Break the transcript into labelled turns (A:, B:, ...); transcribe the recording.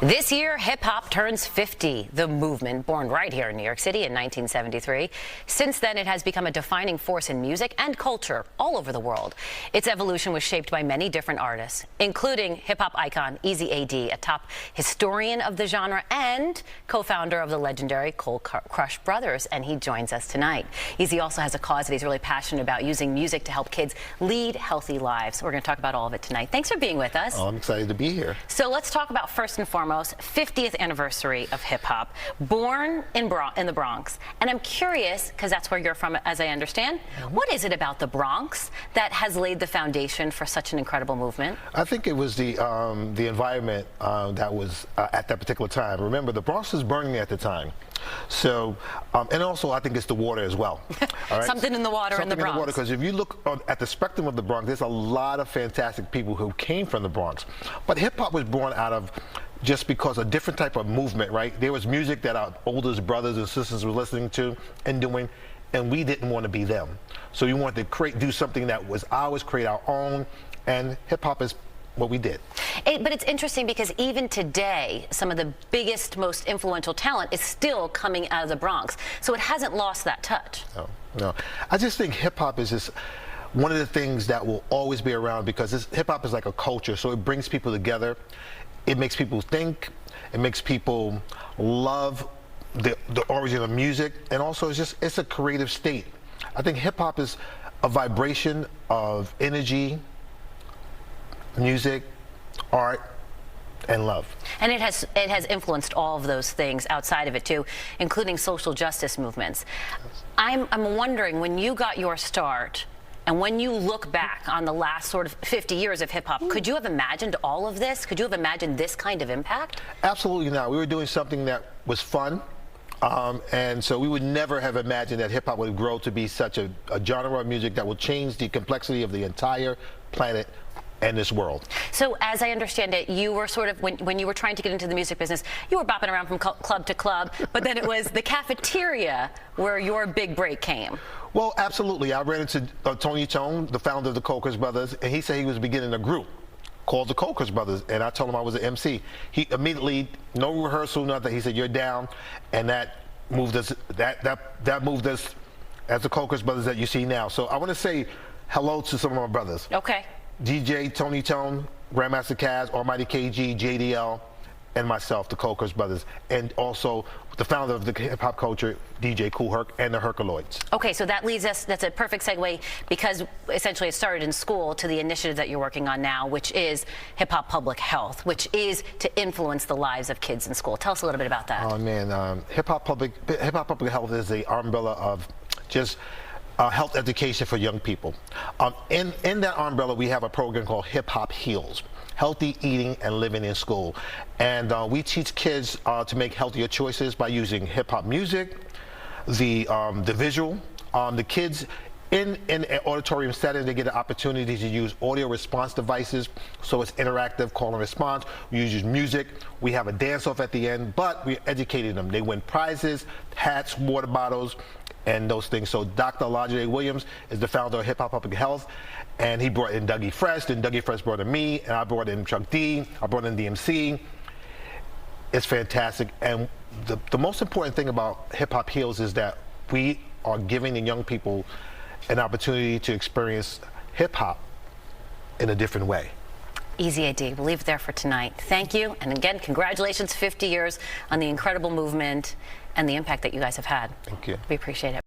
A: This year, hip-hop turns 50. The movement, born right here in New York City in 1973. Since then, it has become a defining force in music and culture all over the world. Its evolution was shaped by many different artists, including hip-hop icon Eazy-A-D, a top historian of the genre and co-founder of the legendary Cold Crush Brothers, and he joins us tonight. Eazy also has a cause that he's really passionate about, using music to help kids lead healthy lives. We're going to talk about all of it tonight. Thanks for being with us.
B: Oh, I'm excited to be here.
A: So let's talk about, first and foremost, 50th anniversary of hip-hop, born in the Bronx. And I'm curious, because that's where you're from, as I understand, what is it about the Bronx that has laid the foundation for such an incredible movement?
B: I think it was the environment that was at that particular time. Remember, the Bronx was burning at the time. So, and also I think it's the water as well. All right?
A: Something in the water in the Bronx.
B: Because if you look at the spectrum of the Bronx, there's a lot of fantastic people who came from the Bronx. But hip-hop was born out of just because a different type of movement, right? There was music that our oldest brothers and sisters were listening to and doing, and we didn't want to be them. So we wanted to do something that was ours, create our own, and hip-hop is what we did.
A: But it's interesting because even today, some of the biggest, most influential talent is still coming out of the Bronx. So it hasn't lost that touch.
B: No. I just think hip-hop is just one of the things that will always be around, because hip-hop is like a culture, so it brings people together. It makes people think. It makes people love the origin of music, and also it's a creative state. I think hip-hop is a vibration of energy, music, art, and love. And it has influenced all of those things outside of it too, including social justice movements. I'm wondering, when you got your start, and when you look back on the last sort of 50 years of hip-hop, could you have imagined all of this? Could you have imagined this kind of impact? Absolutely not. We were doing something that was fun. And so we would never have imagined that hip-hop would grow to be such a genre of music that will change the complexity of the entire planet and this world.
A: So as I understand it, you were sort of, when you were trying to get into the music business, you were bopping around from club to club, but then it was the cafeteria where your big break came.
B: Well, absolutely. I ran into Tony Tone, the founder of the Cold Crush Brothers, and he said he was beginning a group called the Cold Crush Brothers, and I told him I was an MC. He immediately, no rehearsal, nothing, he said, "You're down," and that moved us, that moved us as the Cold Crush Brothers that you see now. So I want to say hello to some of my brothers.
A: Okay.
B: DJ Tony Tone, Grandmaster Caz, Almighty KG, JDL, and myself, the Cold Crush Brothers, and also the founder of the hip-hop culture, DJ Kool Herc, and the Herculoids.
A: Okay, so that leads us, that's a perfect segue, because essentially it started in school, to the initiative that you're working on now, which is hip-hop public health, which is to influence the lives of kids in school. Tell us a little bit about that.
B: Oh man, hip-hop public health is the umbrella of just health education for young people. In that umbrella, we have a program called HipHop Heals, Healthy Eating and Living in School. And we teach kids to make healthier choices by using hip-hop music, the visual. The kids in an auditorium setting, they get an opportunity to use audio response devices, so it's interactive call and response. We use music. We have a dance-off at the end, but we're educating them. They win prizes, hats, water bottles, and those things. So Dr. Elijah Williams is the founder of Hip Hop Public Health, and he brought in Dougie Fresh, and Dougie Fresh brought in me, and I brought in Chuck D, I brought in DMC. It's fantastic, and the most important thing about Hip Hop Heals is that we are giving the young people an opportunity to experience hip-hop in a different way.
A: Eazy-A-D, we'll leave it there for tonight. Thank you, and again, congratulations, 50 years on the incredible movement and the impact that you guys have had.
B: Thank you.
A: We appreciate it.